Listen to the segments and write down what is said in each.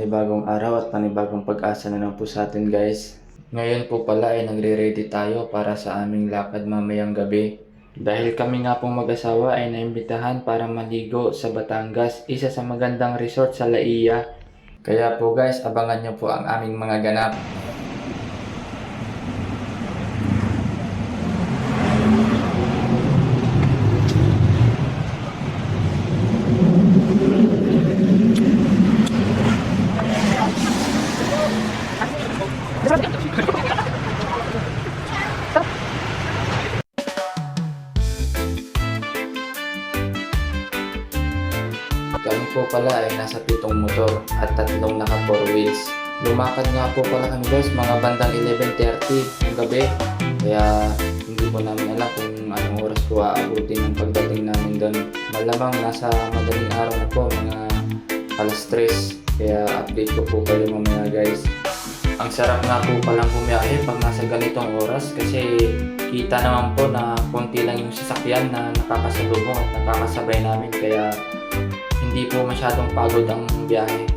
panibagong araw at panibagong pag-asa na lang po sa atin guys. Ngayon po pala ay nagre-ready tayo para sa aming lakad mamayang gabi. Dahil kami nga pong mag-asawa ay naimbitahan para maligo sa Batangas, isa sa magandang resort sa Laia. Kaya po guys, abangan nyo po ang aming mga ganap. Kami po pala ay nasa 7 motor at 3 naka 4 wheels. Lumakad nga po pala kami guys mga bandang 11:30 ng gabi. Kaya hindi po namin alam kung anong oras po aabutin ang pagdating namin doon. Malamang nasa madaling araw na po, mga alas 3. Kaya update ko po kayo mamaya guys. Ang sarap nga po palang bumiyahe pag nasa ganitong oras kasi kita naman po na konti lang yung sasakyan na nakakasalubong at nakakasabay namin, kaya hindi po masyadong pagod ang biyahe.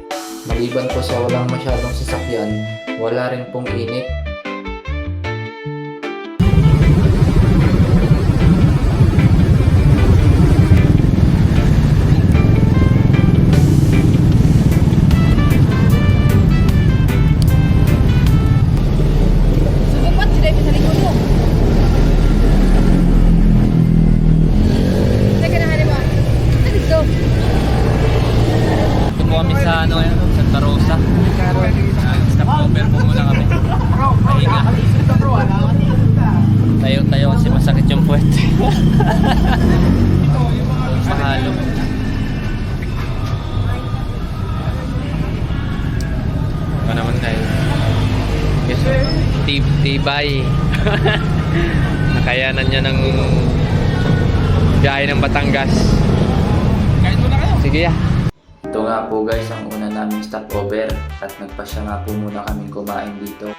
Maliban po sa walang masyadong sasakyan, wala rin pong init. Santa Rosa. Stop over po muna kami. Pahinga. Tayo-tayo kasi masakit yung puwet. Mahalo. Ano naman tayo? Yes, tibay. Nakayanan niya ng biyahe ng Batangas. Kain muna kayo. Sige ya. Ito nga po guys ang una naming stopover at nagpasya nga po muna kaming kumain dito.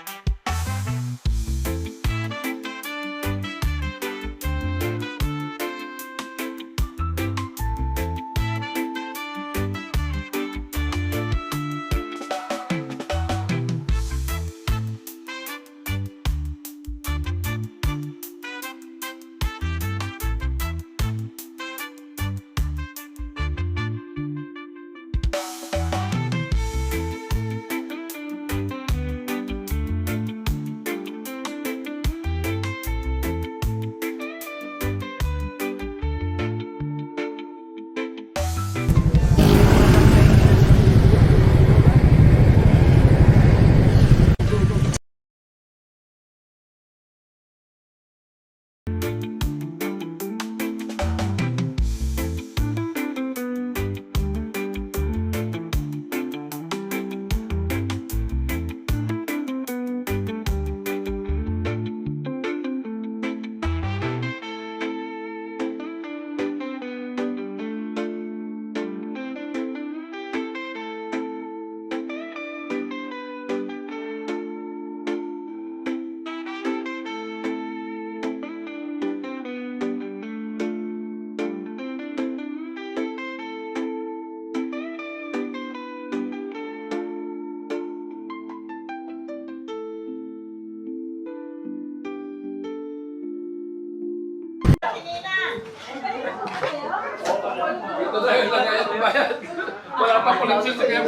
Wala pa ko lang sisi kaya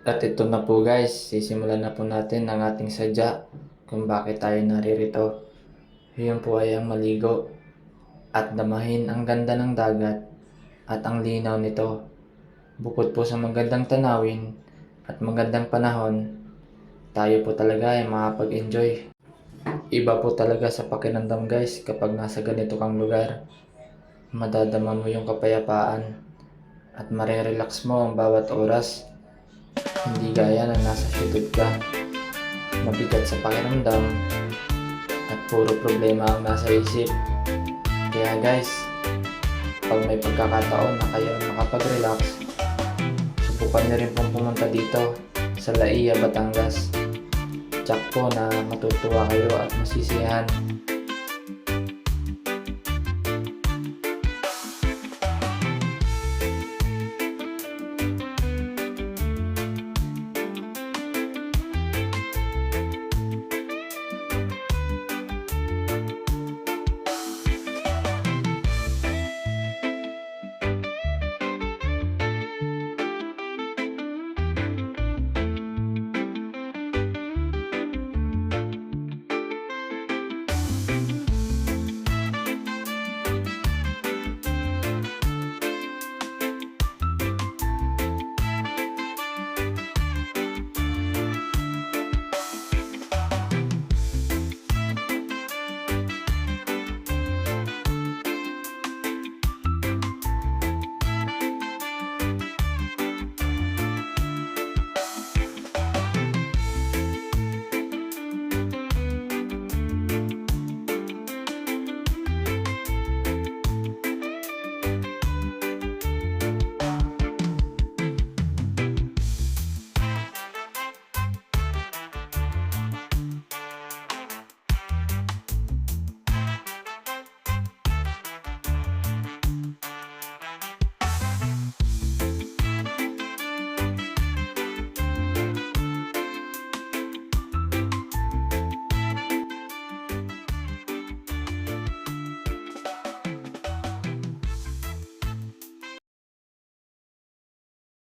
At ito na po guys, sisimulan na po natin ang ating sadya kung bakit tayo naririto. Yun po ay ang maligo at damahin ang ganda ng dagat at ang linaw nito. Bukod po sa magandang tanawin at magandang panahon, tayo po talaga ay makapag-enjoy. Iba po talaga sa pakiramdam guys kapag nasa ganito kang lugar. Madadama mo yung kapayapaan at marerelax mo ang bawat oras. Hindi gaya na nasa syudad ka, mabigat sa pakiramdam at puro problema ang nasa isip. Kaya guys, pag may pagkakataon na kayo makapag-relax, subukan nyo rin pong pumunta dito sa Laia, Batangas. Tsak po na matutuwa kayo at masisiyahan.